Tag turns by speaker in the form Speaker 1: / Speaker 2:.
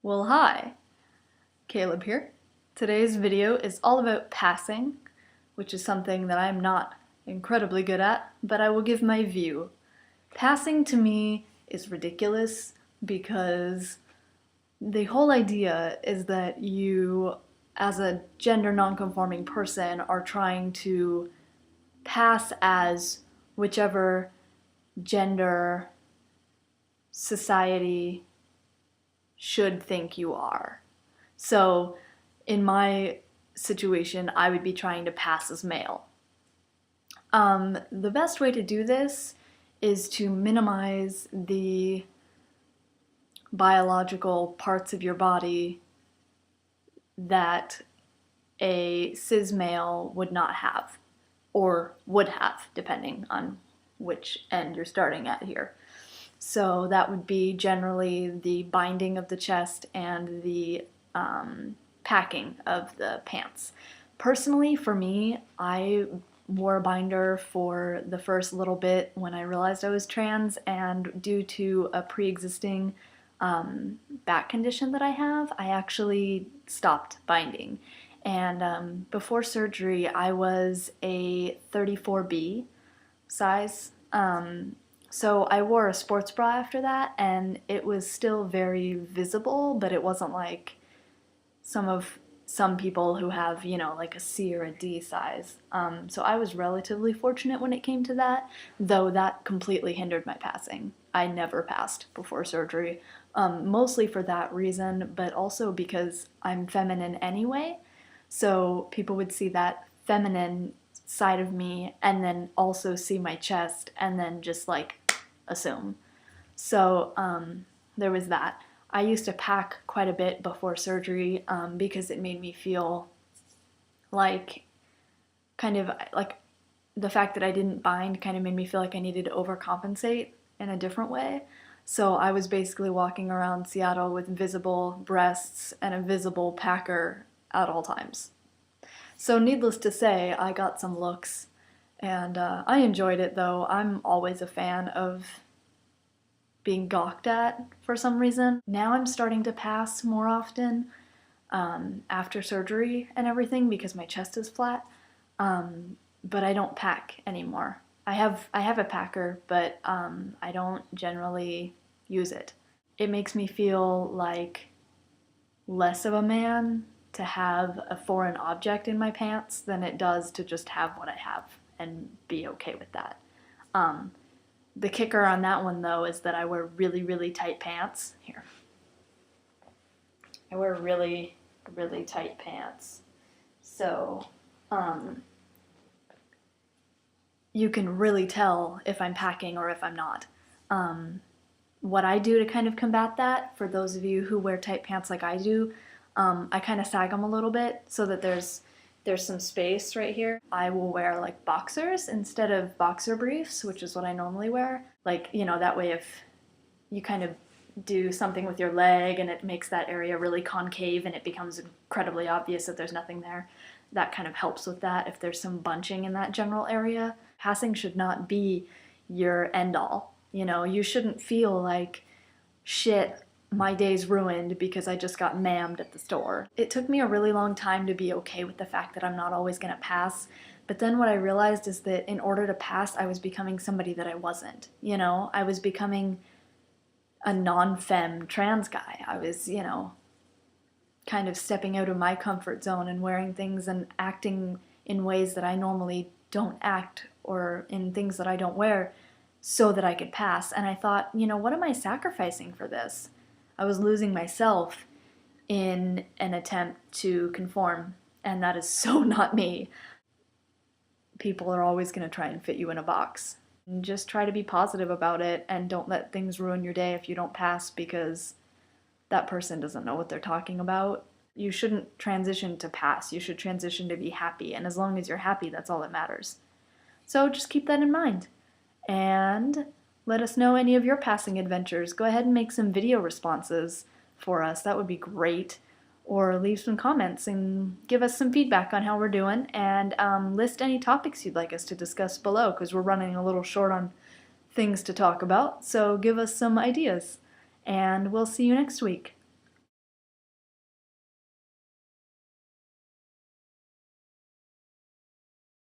Speaker 1: Well, hi, Caleb here. Today's video is all about passing, which is something that I'm not incredibly good at, but I will give my view. Passing to me is ridiculous because the whole idea is that you, as a gender nonconforming person, are trying to pass as whichever gender society should think you are. So in my situation, I would be trying to pass as male. The best way to do this is to minimize the biological parts of your body that a cis male would not have, or would have, depending on which end you're starting at here. So that would be generally the binding of the chest and the packing of the pants. Personally, for me, I wore a binder for the first little bit when I realized I was trans, and due to a pre-existing back condition that I have, I actually stopped binding. And before surgery, I was a 34B size. So I wore a sports bra after that, and it was still very visible, but it wasn't like some people who have, like a C or a D size. So I was relatively fortunate when it came to that, though that completely hindered my passing. I never passed before surgery, mostly for that reason, but also because I'm feminine anyway. So people would see that feminine side of me and then also see my chest and then just like assume. So there was that. I used to pack quite a bit before surgery because it made me feel like the fact that I didn't bind kind of made me feel like I needed to overcompensate in a different way. So I was basically walking around Seattle with visible breasts and a visible packer at all times. So needless to say, I got some looks, and I enjoyed it, though. I'm always a fan of being gawked at for some reason. Now I'm starting to pass more often after surgery and everything because my chest is flat, but I don't pack anymore. I have a packer, but I don't generally use it. It makes me feel like less of a man to have a foreign object in my pants than it does to just have what I have and be okay with that. The kicker on that one, though, is that I wear really, really tight pants. Here. I wear really, really tight pants. So, you can really tell if I'm packing or if I'm not. What I do to kind of combat that, for those of you who wear tight pants like I do, I kind of sag them a little bit so that there's some space right here. I will wear like boxers instead of boxer briefs, which is what I normally wear. Like, that way if you kind of do something with your leg and it makes that area really concave and it becomes incredibly obvious that there's nothing there, that kind of helps with that if there's some bunching in that general area. Passing should not be your end all. You shouldn't feel like, shit, my day's ruined because I just got mammed at the store. It took me a really long time to be okay with the fact that I'm not always gonna pass, but then what I realized is that in order to pass, I was becoming somebody that I wasn't. I was becoming a non-femme trans guy. I was, kind of stepping out of my comfort zone and wearing things and acting in ways that I normally don't act, or in things that I don't wear, so that I could pass. And I thought, what am I sacrificing for this? I was losing myself in an attempt to conform, and that is so not me. People are always going to try and fit you in a box. And just try to be positive about it, and don't let things ruin your day if you don't pass because that person doesn't know what they're talking about. You shouldn't transition to pass. You should transition to be happy, and as long as you're happy, that's all that matters. So just keep that in mind. And let us know any of your passing adventures. Go ahead and make some video responses for us. That would be great. Or leave some comments and give us some feedback on how we're doing, and list any topics you'd like us to discuss below, because we're running a little short on things to talk about. So give us some ideas, and we'll see you next week.